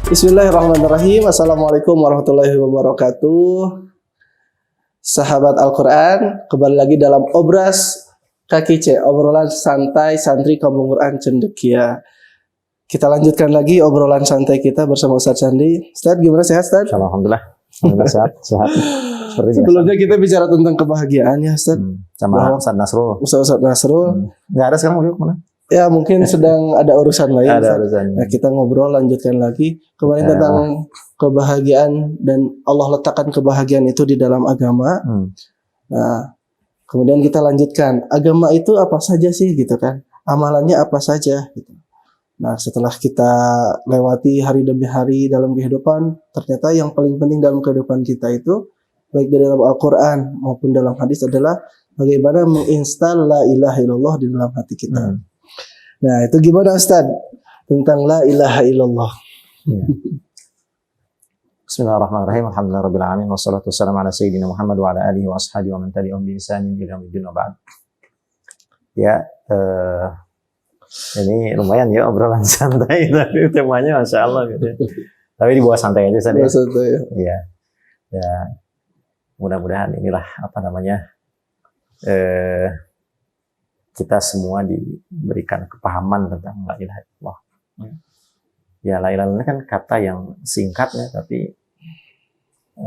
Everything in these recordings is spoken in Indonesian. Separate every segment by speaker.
Speaker 1: Bismillahirrahmanirrahim. Assalamualaikum warahmatullahi wabarakatuh. Sahabat Al-Quran, kembali lagi dalam Obras Kaki C, obrolan santai santri Kampung Quran Cendekia. Kita lanjutkan lagi obrolan santai kita bersama Ustaz Sandi. Ustaz, gimana, sehat Ustaz?
Speaker 2: Alhamdulillah. Alhamdulillah sehat.
Speaker 1: Sebelumnya kita bicara tentang kebahagiaan ya Ustaz.
Speaker 2: Sama Ustaz Nasrul.
Speaker 1: Ustaz Nasrul.
Speaker 2: Nggak ada sekarang, mau kemana?
Speaker 1: Ya mungkin sedang ada urusan lain.
Speaker 2: Ada urusan.
Speaker 1: Nah, kita ngobrol lanjutkan lagi kemarin tentang kebahagiaan dan Allah letakkan kebahagiaan itu di dalam agama. Nah, kemudian kita lanjutkan agama itu apa saja sih gitu kan? Amalannya apa saja gitu. Nah, setelah kita lewati hari demi hari dalam kehidupan, ternyata yang paling penting dalam kehidupan kita itu baik dari dalam Al-Quran maupun dalam hadis adalah bagaimana menginstal la ilaha illallah di dalam hati kita. Nah, itu gimana Ustaz tentang la ilaha illallah?
Speaker 2: Bismillahirrahmanirrahim. Alhamdulillahirabbil alamin wassalatu wassalamu ala sayyidina Muhammad wa ala alihi wa ashabihi wa man tabi'ahum bi ihsanin ila yaumil din wa ba'd. Ya, ini lumayan ya obrolan santai tadi temanya, Masya Allah gitu ya. Tapi dibawa santai aja Ustaz ya.
Speaker 1: Santai ya.
Speaker 2: Iya. Ya, mudah-mudahan inilah apa namanya kita semua diberikan kepahaman tentang la ilaha illallah. Ya, la ilaha illallah kan kata yang singkat ya, tapi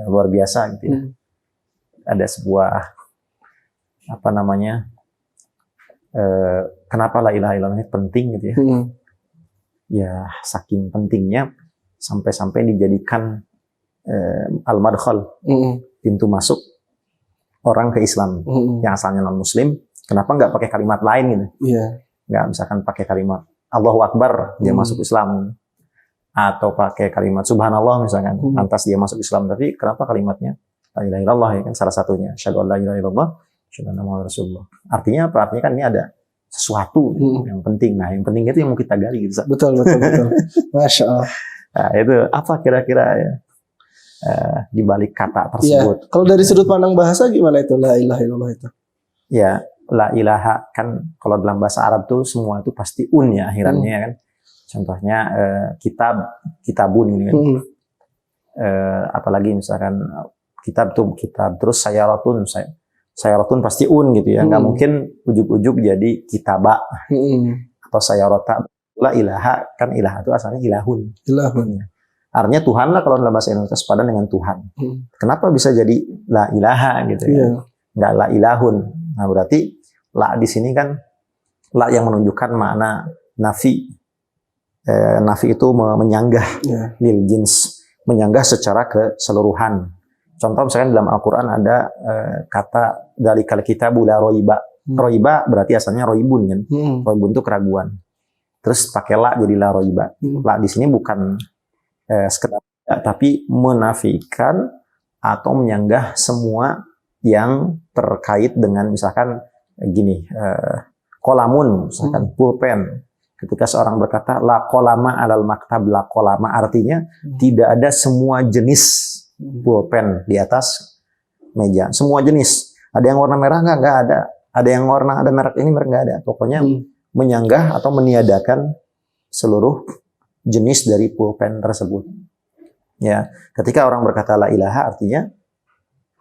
Speaker 2: luar biasa gitu ya. Ada sebuah apa namanya kenapa la ilaha illallah ini penting gitu ya. Ya, saking pentingnya sampai-sampai dijadikan al-madkhal, pintu masuk orang ke Islam yang asalnya non-muslim. Kenapa nggak pakai kalimat lain gitu?
Speaker 1: Iya.
Speaker 2: Nggak misalkan pakai kalimat Allahu Akbar dia masuk Islam, atau pakai kalimat Subhanallah misalkan, lantas dia masuk Islam. Tapi kenapa kalimatnya la ilaha illallah ya kan salah satunya. Asyhadu an la ilaha illallah, asyhadu anna Muhammadar Rasulullah. Artinya apa? Artinya kan ini ada sesuatu yang penting. Nah, yang penting itu yang mau kita gali gitu.
Speaker 1: Betul. Masya Allah.
Speaker 2: Nah, itu apa kira-kira ya di balik kata tersebut?
Speaker 1: Ya, kalau dari sudut pandang bahasa gimana itu la ilaha illallah itu?
Speaker 2: Ya, la ilaha kan kalau dalam bahasa Arab tuh semua itu pasti ya akhirannya kan. Contohnya kitabun ini kan. Apalagi misalkan kitab terus sayaratun pasti gitu ya. Nggak mungkin ujuk-ujuk jadi kitaba atau sayarota. La ilaha kan ilaha itu asalnya ilahun. Artinya Tuhan lah kalau dalam bahasa Indonesia, sepadan dengan Tuhan. Kenapa bisa jadi la ilaha gitu ya? Nggak la ilahun. Nah, berarti la di sini kan la yang menunjukkan makna nafi. Nafi itu menyanggah, lil jins, menyanggah secara keseluruhan. Contoh misalkan dalam Al-Quran ada kata dari kal kitabu la roiba. Roiba berarti asalnya roibun kan. Roibun itu keraguan. Terus pakai la jadi la roiba. La di sini bukan sekedar tapi menafikan atau menyanggah semua yang terkait dengan misalkan gini, kolamun misalkan pulpen. Ketika seorang berkata la kolama alal maktab, la kolama artinya tidak ada semua jenis pulpen di atas meja, semua jenis. Ada yang warna merah nggak ada. Ada yang warna ada merek ini merek nggak ada. Pokoknya menyanggah atau meniadakan seluruh jenis dari pulpen tersebut. Ya, ketika orang berkata la ilaha artinya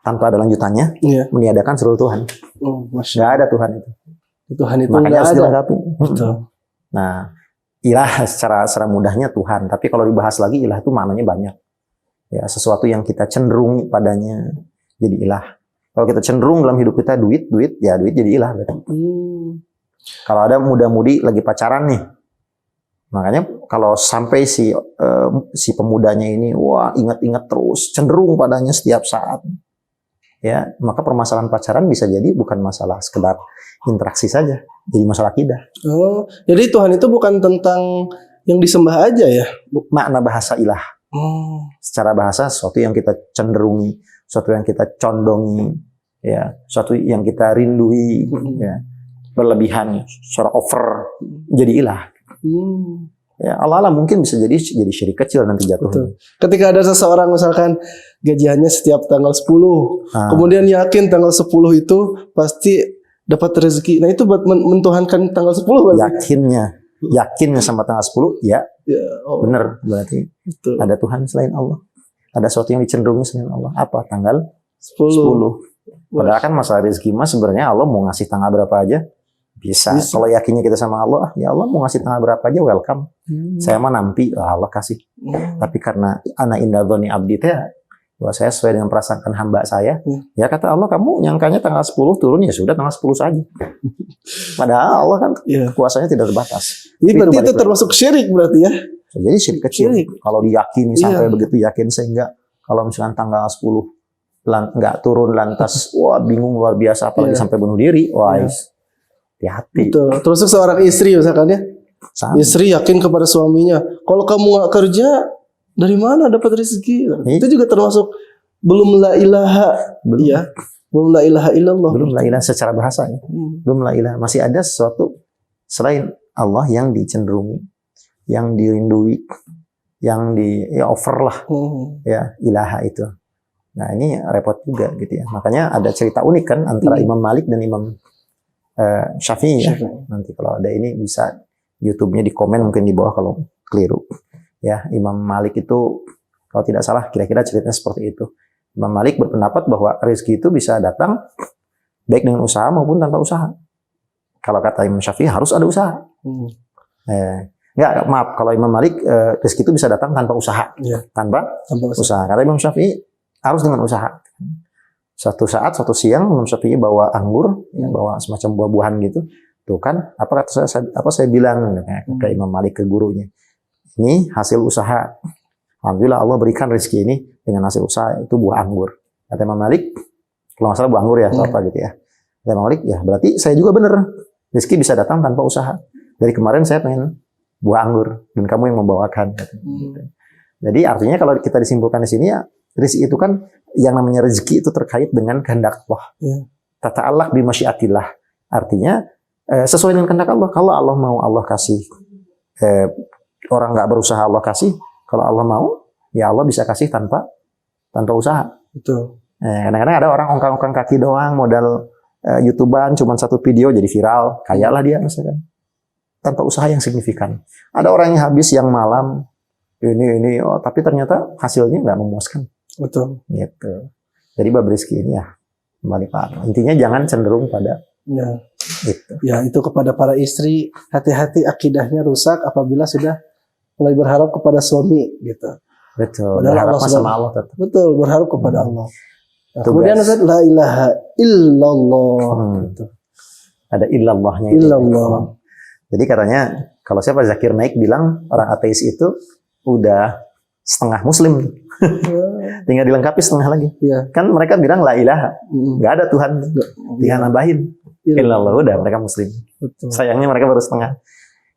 Speaker 2: tanpa ada lanjutannya, meniadakan seluruh Tuhan. Nggak ada Tuhan itu.
Speaker 1: Tuhan itu
Speaker 2: makanya harus
Speaker 1: ada.
Speaker 2: dilengkapi. Nah, ilah secara mudahnya Tuhan. Tapi kalau dibahas lagi, ilah itu maknanya banyak. Ya, sesuatu yang kita cenderung padanya jadi ilah. Kalau kita cenderung dalam hidup kita duit jadi ilah. Kalau ada muda-mudi lagi pacaran nih, makanya kalau sampai si pemudanya ini, wah ingat-ingat terus, cenderung padanya setiap saat. Ya, maka permasalahan pacaran bisa jadi bukan masalah sekedar interaksi saja, jadi masalah akidah.
Speaker 1: Oh, jadi Tuhan itu bukan tentang yang disembah aja ya?
Speaker 2: Makna bahasa ilah. Secara bahasa sesuatu yang kita cenderungi, sesuatu yang kita condongi, ya, sesuatu yang kita rindui, ya, berlebihan, secara over, jadi ilah. Ya, Allah mungkin bisa jadi syirik kecil nanti jatuhnya.
Speaker 1: Ketika ada seseorang misalkan gajiannya setiap tanggal 10, kemudian yakin tanggal 10 itu pasti dapat rezeki. Nah, itu buat mentuhankan tanggal 10 kan?
Speaker 2: Yakinnya sama tanggal 10 ya
Speaker 1: Ya, oh.
Speaker 2: Bener, berarti
Speaker 1: Betul.
Speaker 2: ada Tuhan selain Allah. Ada sesuatu yang dicenderungi selain Allah. Apa? Tanggal
Speaker 1: 10.
Speaker 2: 10. Padahal kan masalah rezeki mas sebenarnya Allah mau ngasih tanggal berapa aja bisa. Kalau yakinnya kita sama Allah, ya Allah mau ngasih tanggal berapa aja welcome. Saya mah nampi, Allah kasih. Tapi karena ana inda dzoni abdi teh, bahwa saya sesuai dengan perasaan hamba saya, ya kata Allah kamu nyangkanya tanggal 10 turun, ya sudah tanggal 10 saja. Padahal Allah kan kuasanya tidak terbatas.
Speaker 1: Jadi berarti itu termasuk syirik berarti ya?
Speaker 2: Jadi syirik kecil. Kalau diyakini sampai begitu yakin sehingga kalau misalkan tanggal 10 nggak turun lantas wah bingung luar biasa apalagi sampai bunuh diri. Wah, hati-hati.
Speaker 1: Betul. Terus seorang istri misalkan ya. Istri yakin kepada suaminya, kalau kamu nggak kerja dari mana dapat rezeki? Itu juga termasuk belum la ilaha, ya. Belum la ilaha illallah.
Speaker 2: Belum la ilaha secara bahasa ya. Belum la ilaha. Masih ada sesuatu selain Allah yang dicenderungi, yang dirindui, yang over lah. Ya, ilaha itu. Nah, ini repot juga gitu ya. Makanya ada cerita unik kan antara Imam Malik dan Imam Syafi'i ya. Nanti kalau ada ini bisa YouTube-nya di komen mungkin di bawah kalau keliru. Ya, Imam Malik itu kalau tidak salah kira-kira ceritanya seperti itu. Imam Malik berpendapat bahwa rezeki itu bisa datang baik dengan usaha maupun tanpa usaha. Kalau kata Imam Syafi'i harus ada usaha. Enggak, maaf, kalau Imam Malik rezeki itu bisa datang tanpa usaha. Tanpa usaha. Kata Imam Syafi'i harus dengan usaha. Suatu saat, suatu siang Imam Syafi'i bawa anggur, bawa semacam buah-buahan gitu. Tuh kan, apa saya bilang ke Imam Malik, ke gurunya. Ini hasil usaha. Alhamdulillah Allah berikan rezeki ini dengan hasil usaha, itu buah anggur. Kata Imam Malik, kalau nggak salah buah anggur ya, atau apa gitu ya. Kata Imam Malik, ya berarti saya juga benar. Rezeki bisa datang tanpa usaha. Dari kemarin saya pengen buah anggur, dan kamu yang membawakan. Jadi artinya kalau kita disimpulkan di sini ya, rezeki itu kan, yang namanya rezeki itu terkait dengan kehendak Allah. Tata'allaq bi masyiatillah. Artinya, sesuai dengan kehendak Allah. Kalau Allah mau Allah kasih, orang nggak berusaha Allah kasih. Kalau Allah mau, ya Allah bisa kasih tanpa usaha. Betul. Kadang-kadang ada orang ongkang-ongkang kaki doang, modal YouTuber-an cuma satu video jadi viral, kayalah dia misalkan. Tanpa usaha yang signifikan. Ada orang yang habis yang malam, ini, tapi ternyata hasilnya nggak memuaskan. Betul. Gitu. Jadi bab rezeki ini ya, kembali Pak. Intinya jangan cenderung pada gitu.
Speaker 1: Ya, itu kepada para istri, hati-hati akidahnya rusak apabila sudah mulai berharap kepada suami gitu.
Speaker 2: Betul. Berharap sama Allah tetap.
Speaker 1: Betul, berharap kepada Allah. Nah, kemudian Ustaz, la ilaha illallah. Gitu.
Speaker 2: Ada illallahnya.
Speaker 1: Illallah.
Speaker 2: Jadi katanya kalau siapa Zakir Naik bilang orang ateis itu udah setengah muslim. Tinggal dilengkapi setengah lagi. Kan mereka bilang la ilaha. Nggak ada Tuhan. Tinggal nambahin. Illallah, udah mereka muslim. Betul. Sayangnya mereka baru setengah.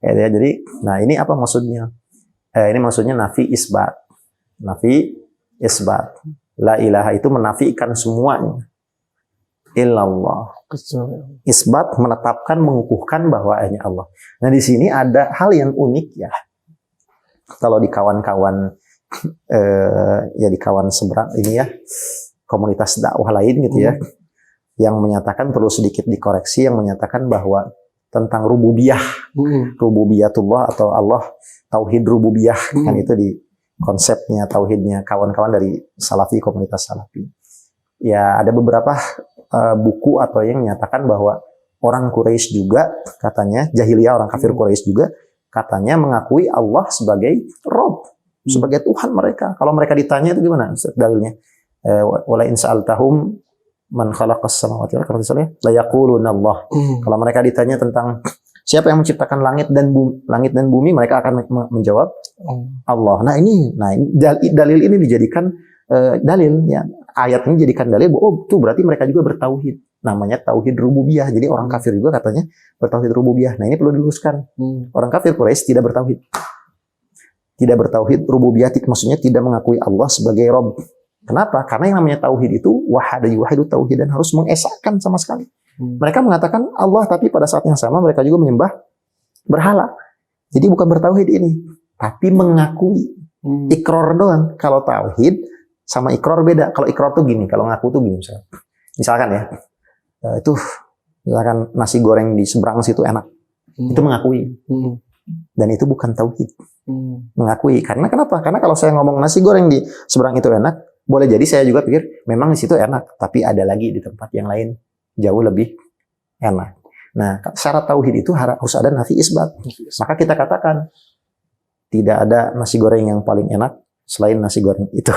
Speaker 2: Ya, jadi, nah ini apa maksudnya? Ini maksudnya nafi isbat. Nafi isbat. La ilaha itu menafikan semuanya. Illallah. Isbat menetapkan, mengukuhkan bahwa hanya Allah. Nah di sini ada hal yang unik ya. Kalau di kawan-kawan, ya di kawan seberang ini ya, komunitas dakwah lain gitu ya, yang menyatakan perlu sedikit dikoreksi, yang menyatakan bahwa tentang rububiyah, rububiyatullah atau Allah, tauhid rububiyah, kan itu di konsepnya tauhidnya kawan-kawan dari Salafi, komunitas Salafi. Ya ada beberapa buku atau yang menyatakan bahwa orang Quraisy juga katanya, jahiliyah orang kafir Quraisy juga katanya mengakui Allah sebagai Rob, sebagai Tuhan mereka. Kalau mereka ditanya itu gimana dalilnya? Wala in sa'altahum man khalaqas samawati wal ardi la yaquluna Allah. Kalau mereka ditanya tentang siapa yang menciptakan langit dan bumi, mereka akan menjawab Allah. Nah ini dalil ini dijadikan dalil ya. Ayat ini dijadikan dalil bahwa itu berarti mereka juga bertauhid. Namanya tauhid rububiyah. Jadi orang kafir juga katanya bertauhid rububiyah. Nah ini perlu diluruskan. Orang kafir Quraisy tidak bertauhid. Tidak bertauhid rububiyah, maksudnya tidak mengakui Allah sebagai Rabb. Kenapa? Karena yang namanya tauhid itu wahidu tauhid dan harus mengesahkan sama sekali. Mereka mengatakan Allah, tapi pada saat yang sama mereka juga menyembah berhala. Jadi bukan bertauhid ini, tapi mengakui. Iqrar doang. Kalau tauhid sama iqrar beda. Kalau iqrar tuh gini, kalau ngaku tuh gini misalkan ya, itu misalkan nasi goreng di seberang situ enak, itu mengakui. Dan itu bukan tauhid. Mengakui. Karena kenapa? Karena kalau saya ngomong nasi goreng di seberang itu enak, boleh jadi saya juga pikir memang di situ enak, tapi ada lagi di tempat yang lain jauh lebih enak. Nah, syarat tauhid itu harus ada nafi isbat. Maka kita katakan tidak ada nasi goreng yang paling enak selain nasi goreng itu.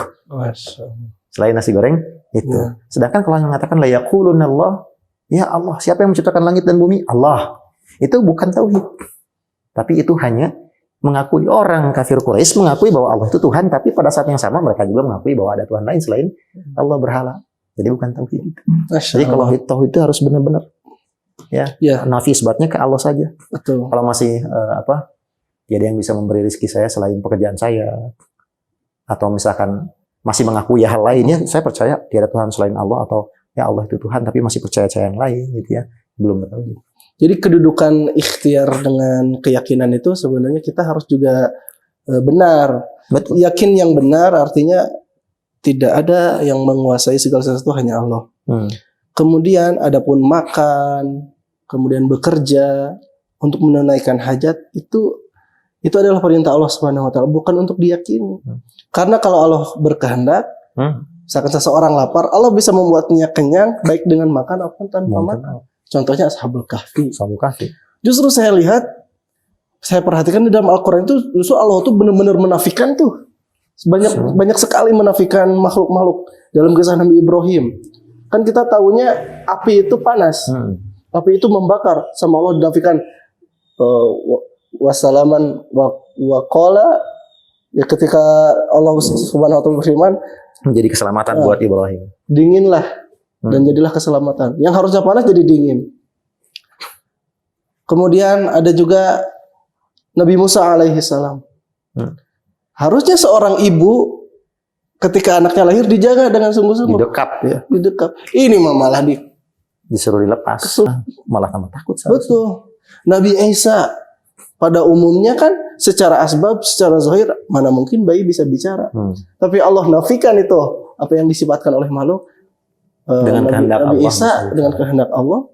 Speaker 2: Selain nasi goreng itu. Ya. Sedangkan kalau mengatakan la yaqulunallah, ya Allah, siapa yang menciptakan langit dan bumi? Allah. Itu bukan tauhid. Tapi itu hanya mengakui. Orang kafir Quraisy mengakui bahwa Allah itu Tuhan, tapi pada saat yang sama mereka juga mengakui bahwa ada Tuhan lain selain Allah berhala. Jadi bukan tauhid itu. Jadi kalau tauhid itu harus benar-benar nafi isbatnya ke Allah saja.
Speaker 1: Betul.
Speaker 2: Kalau masih jadi yang bisa memberi rezeki saya selain pekerjaan saya, atau misalkan masih mengakui hal lainnya, saya percaya tiada Tuhan selain Allah, atau ya Allah itu Tuhan tapi masih percaya yang lain gitu ya, belum bertauhid.
Speaker 1: Jadi kedudukan ikhtiar dengan keyakinan itu sebenarnya kita harus juga benar. Betul. Yakin yang benar artinya tidak ada yang menguasai segala sesuatu, hanya Allah. Kemudian adapun makan, kemudian bekerja untuk menunaikan hajat, itu adalah perintah Allah Subhanahu wa taala, bukan untuk diyakini. Karena kalau Allah berkehendak, misalkan seseorang lapar, Allah bisa membuatnya kenyang baik dengan makan maupun tanpa makan. Contohnya Ashabul Kahfi. Justru saya perhatikan di dalam Al-Quran itu justru Allah tuh benar-benar menafikan tuh. Banyak sekali menafikan makhluk-makhluk. Dalam kisah Nabi Ibrahim, kan kita tahunya api itu panas. Api itu membakar, sama Allah dinafikan. Wassalaman wa qala, ya ketika Allah Subhanahu wa taala berfirman,
Speaker 2: menjadi keselamatan buat Ibrahim.
Speaker 1: Dinginlah dan jadilah keselamatan. Yang harusnya panas jadi dingin. Kemudian ada juga Nabi Musa alaihi salam. Harusnya seorang ibu ketika anaknya lahir dijaga dengan sungguh-sungguh. Didekap. Ini malah
Speaker 2: disuruh dilepas. Malah tambah takut.
Speaker 1: Betul. Nabi Isa pada umumnya kan secara asbab, secara zahir, mana mungkin bayi bisa bicara. Tapi Allah nafikan itu apa yang disifatkan oleh makhluk.
Speaker 2: Dengan kehendak
Speaker 1: Nabi
Speaker 2: Allah.
Speaker 1: Isa dengan kehendak Allah,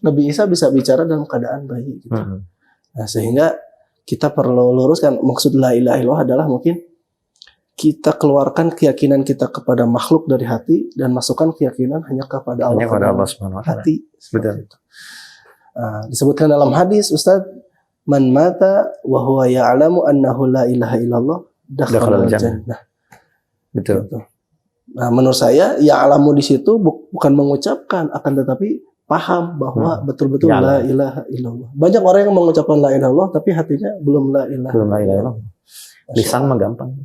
Speaker 1: Nabi Isa bisa bicara dalam keadaan bayi. Gitu. Nah, sehingga kita perlu luruskan, maksud la ilaha illallah adalah mungkin kita keluarkan keyakinan kita kepada makhluk dari hati dan masukkan keyakinan hanya kepada Allah.
Speaker 2: Hanya kepada Allah Subhanahu wa taala.
Speaker 1: Hati. Betul. Disebutkan dalam hadis, Ustaz, man mata wa huwa ya'lamu annahu la ilaha illallah dakhala al-jannah.
Speaker 2: Betul.
Speaker 1: Nah, menurut saya ya'lamu di situ bukan mengucapkan, akan tetapi paham bahwa betul-betul la ilaha illallah. Banyak orang yang mengucapkan la ilaha illallah tapi hatinya belum la ilaha illallah.
Speaker 2: Lisan mah gampang.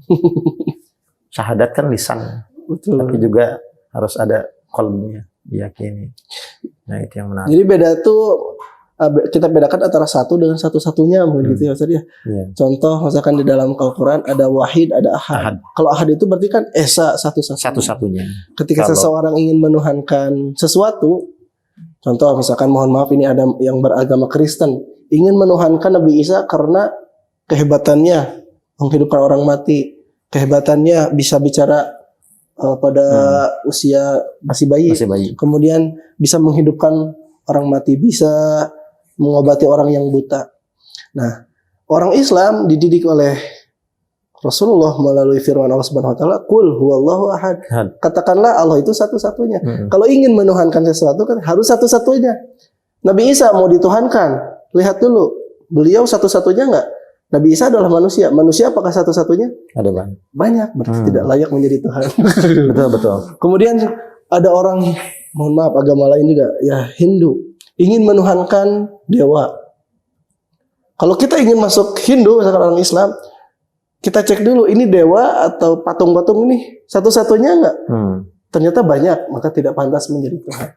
Speaker 2: Syahadat kan lisan.
Speaker 1: Betul.
Speaker 2: Tapi juga harus ada qalbnya, diyakini. Nah, itu yang menarik.
Speaker 1: Jadi beda tuh kita bedakan antara satu dengan satu-satunya begitu ya Ustaz ya. Contoh misalkan di dalam Al-Qur'an ada wahid, ada ahad. Kalau ahad itu berarti kan esa satu-satunya. Ketika seseorang ingin menuhankan sesuatu, contoh misalkan mohon maaf ini ada yang beragama Kristen, ingin menuhankan Nabi Isa karena kehebatannya menghidupkan orang mati, kehebatannya bisa bicara pada usia masih bayi. Kemudian bisa menghidupkan orang mati, bisa mengobati orang yang buta. Nah, orang Islam dididik oleh Rasulullah melalui firman Allah Subhanahu wa taala, "Qul huwallahu ahad." Katakanlah Allah itu satu-satunya. Kalau ingin menuhankan sesuatu kan harus satu-satunya. Nabi Isa mau dituhankan, lihat dulu, beliau satu-satunya enggak? Nabi Isa adalah manusia. Manusia apakah satu-satunya?
Speaker 2: Ada banyak.
Speaker 1: Banyak, berarti tidak layak menjadi Tuhan.
Speaker 2: Betul.
Speaker 1: Kemudian ada orang, mohon maaf, agama lain juga, ya Hindu, ingin menuhankan dewa. Kalau kita ingin masuk Hindu, misalkan orang Islam, kita cek dulu ini dewa atau patung-patung ini satu-satunya enggak? Ternyata banyak, maka tidak pantas menjadi Tuhan.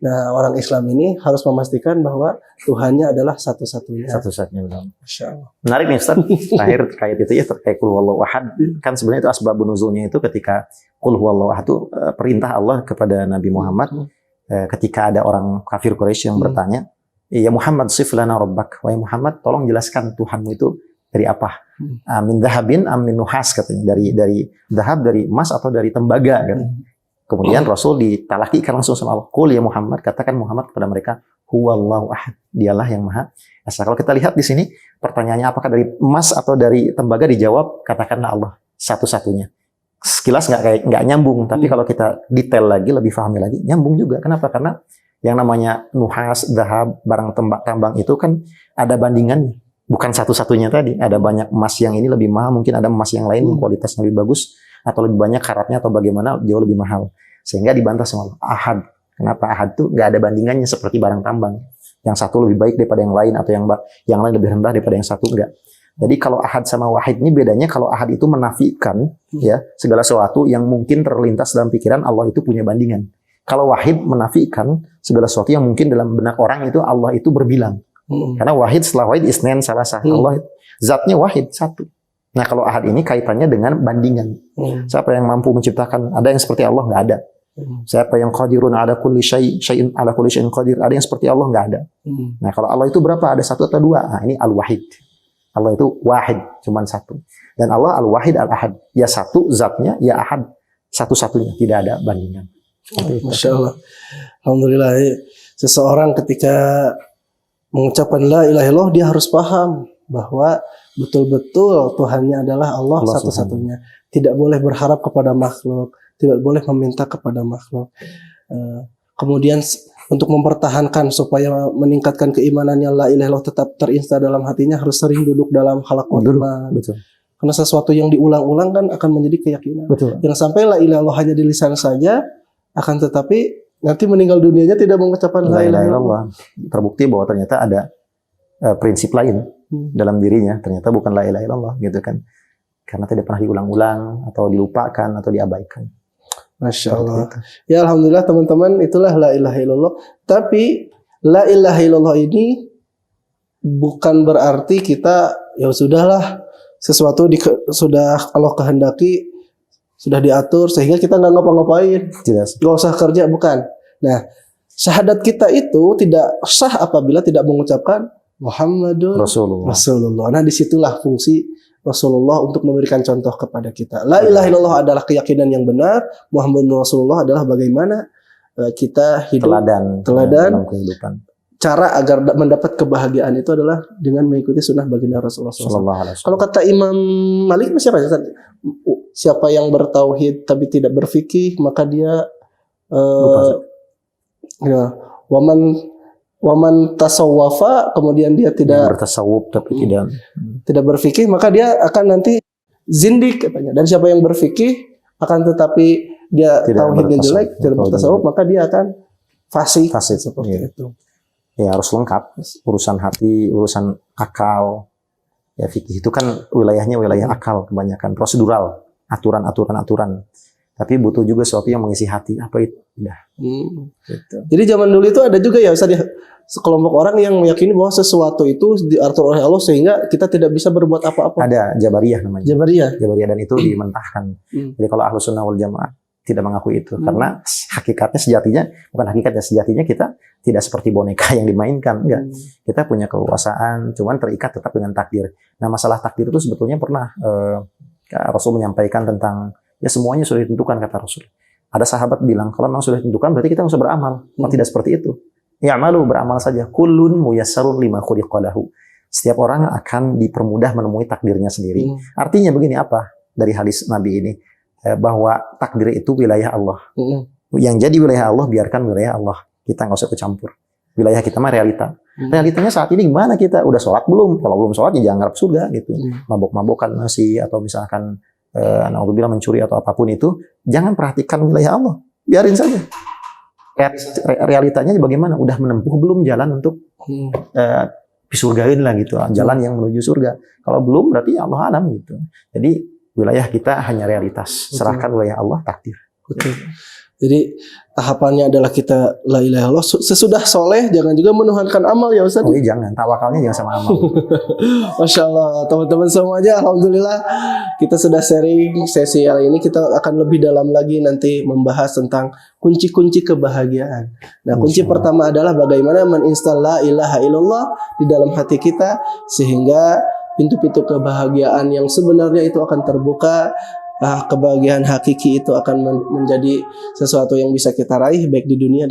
Speaker 1: Nah, orang Islam ini harus memastikan bahwa Tuhannya adalah satu-satunya.
Speaker 2: Benar.
Speaker 1: Masya Allah.
Speaker 2: Menarik nih Ustaz. Terakhir terkait itu ya, terkait Qul huwallahu ahad. Kan sebenarnya itu asbabun nuzulnya itu ketika Qul huwallahu ahad itu perintah Allah kepada Nabi Muhammad. Ketika ada orang kafir Quraisy yang bertanya, ya Muhammad sif lana rabbak. Wahai Muhammad, tolong jelaskan Tuhanmu itu dari apa? Min dhahabin am min nuhas, katanya. Dari dhahab, dari emas atau dari tembaga, katanya. Kemudian Rasul ditalakikan langsung sama Allah. Qul ya Muhammad, katakan Muhammad kepada mereka, huwallahu ahad. Dialah yang maha esa. Kalau kita lihat di sini, pertanyaannya apakah dari emas atau dari tembaga, dijawab katakanlah Allah satu-satunya. Sekilas nggak nyambung, tapi kalau kita detail lagi, lebih pahami lagi, nyambung juga. Kenapa? Karena yang namanya nuhas, dahab, barang tambang itu kan ada bandingannya. Bukan satu-satunya tadi. Ada banyak emas yang ini lebih mahal, mungkin ada emas yang lain yang kualitasnya lebih bagus, atau lebih banyak karatnya, atau bagaimana, jauh lebih mahal. Sehingga dibantah sama Allah. Ahad. Kenapa ahad tuh nggak ada bandingannya seperti barang tambang. Yang satu lebih baik daripada yang lain, atau yang lain lebih rendah daripada yang satu, enggak. Jadi kalau ahad sama wahid ini bedanya, kalau ahad itu menafikan ya segala sesuatu yang mungkin terlintas dalam pikiran Allah itu punya bandingan. Kalau wahid menafikan segala sesuatu yang mungkin dalam benak orang itu Allah itu berbilang. Karena wahid setelah wahid isnen salasah. Allah zatnya wahid satu. Nah kalau ahad ini kaitannya dengan bandingan. Siapa yang mampu menciptakan? Ada yang seperti Allah? Nggak ada. Siapa yang qadirun ala kulli syai'in ala kulli syai'in qadir? Ada yang seperti Allah? Nggak ada. Nah kalau Allah itu berapa? Ada satu atau dua? Nah ini al-wahid. Allah itu wahid, cuman satu. Dan Allah al-wahid al-ahad. Ya satu zatnya, ya ahad satu-satunya, tidak ada bandingan.
Speaker 1: Masya Allah. Alhamdulillah. Seseorang ketika mengucapkan la ilaha illallah, dia harus paham bahwa betul-betul Tuhannya adalah Allah satu-satunya. Tidak boleh berharap kepada makhluk, tidak boleh meminta kepada makhluk. Kemudian untuk mempertahankan supaya meningkatkan keimanannya, la ilaha illallah tetap terinsta dalam hatinya, harus sering duduk dalam halaqah iman. Betul. Karena sesuatu yang diulang-ulang kan akan menjadi keyakinan. Betul. Yang sampai la ilaha illallah hanya di lisan saja, akan tetapi nanti meninggal dunianya tidak mengucapkan la ilaha illallah.
Speaker 2: Terbukti bahwa ternyata ada prinsip lain dalam dirinya, ternyata bukan la ilaha illallah gitu kan. Karena tidak pernah diulang-ulang atau dilupakan atau diabaikan. Masya Allah.
Speaker 1: Ya alhamdulillah teman-teman, itulah la ilaha illallah. Tapi la ilaha illallah ini bukan berarti kita ya sudahlah, sesuatu sudah Allah kehendaki, sudah diatur sehingga kita nggak ngapa-ngapain, nggak usah kerja, bukan. Nah, syahadat kita itu tidak sah apabila tidak mengucapkan Muhammadur Rasulullah. Nah, disitulah fungsi Rasulullah untuk memberikan contoh kepada kita. La ilaha illallah adalah keyakinan yang benar. Muhammadur Rasulullah adalah bagaimana kita hidup teladan dalam kehidupan. Cara agar mendapat kebahagiaan itu adalah dengan mengikuti sunnah baginda Rasulullah SAW. Kalau kata Imam Malik, siapa yang bertauhid tapi tidak berfikih, maka dia waman tasawwafa, kemudian dia tidak
Speaker 2: bertasawuf tapi
Speaker 1: tidak berfikih, maka dia akan nanti zindik katanya. Dan siapa yang berfikih akan tetapi dia tauhidnya jelek, tidak bertasawuf, maka dia akan fasik seperti itu.
Speaker 2: Ya harus lengkap, urusan hati, urusan akal. Ya fikih itu kan wilayahnya wilayah akal kebanyakan, prosedural, aturan. Tapi butuh juga sesuatu yang mengisi hati. Apa itu?
Speaker 1: Gitu. Jadi zaman dulu itu ada juga ya Ustaz, sekelompok orang yang meyakini bahwa sesuatu itu diatur oleh Allah sehingga kita tidak bisa berbuat apa-apa.
Speaker 2: Ada Jabariyah namanya.
Speaker 1: Jabariyah
Speaker 2: dan itu dimentahkan. Jadi kalau Ahlus Sunnah wal Jamaah tidak mengakui itu, karena sejatinya kita tidak seperti boneka yang dimainkan, enggak. Kita punya kekuasaan, cuman terikat tetap dengan takdir. Nah, masalah takdir itu sebetulnya pernah Rasul menyampaikan tentang ya semuanya sudah ditentukan, kata Rasul. Ada sahabat bilang, kalau memang sudah ditentukan berarti kita nggak usah beramal. Tidak seperti itu. Ya malu, beramal saja. Kullun muyassarun lima khuliqa lahu. Setiap orang akan dipermudah menemui takdirnya sendiri. Artinya begini, apa dari hadis Nabi ini? Bahwa takdir itu wilayah Allah. Yang jadi wilayah Allah, biarkan wilayah Allah. Kita nggak usah kecampur. Wilayah kita mah realita. Realitanya saat ini gimana kita? Udah sholat belum? Kalau belum sholat ya jangan ngarep surga gitu. Mabok-mabokan masih, atau misalkan naudzubillah mencuri atau apapun itu, jangan perhatikan wilayah Allah. Biarin saja. Realitanya bagaimana? Udah menempuh belum jalan untuk surgain lah gitu. Jalan yang menuju surga. Kalau belum berarti Allah alam gitu. Jadi wilayah kita hanya realitas. Serahkan wilayah Allah, takdir.
Speaker 1: Jadi tahapannya adalah kita la ilaha illallah. Sesudah soleh jangan juga menuhankan amal ya Ustaz.
Speaker 2: Jangan, tawakalnya jangan sama amal.
Speaker 1: Masya Allah, teman-teman semuanya, alhamdulillah kita sudah sharing sesi kali ini. Kita akan lebih dalam lagi nanti membahas tentang kunci-kunci kebahagiaan. Nah, kunci pertama adalah bagaimana menginstal la ilaha illallah di dalam hati kita sehingga pintu-pintu kebahagiaan yang sebenarnya itu akan terbuka kebahagiaan hakiki itu akan menjadi sesuatu yang bisa kita raih baik di dunia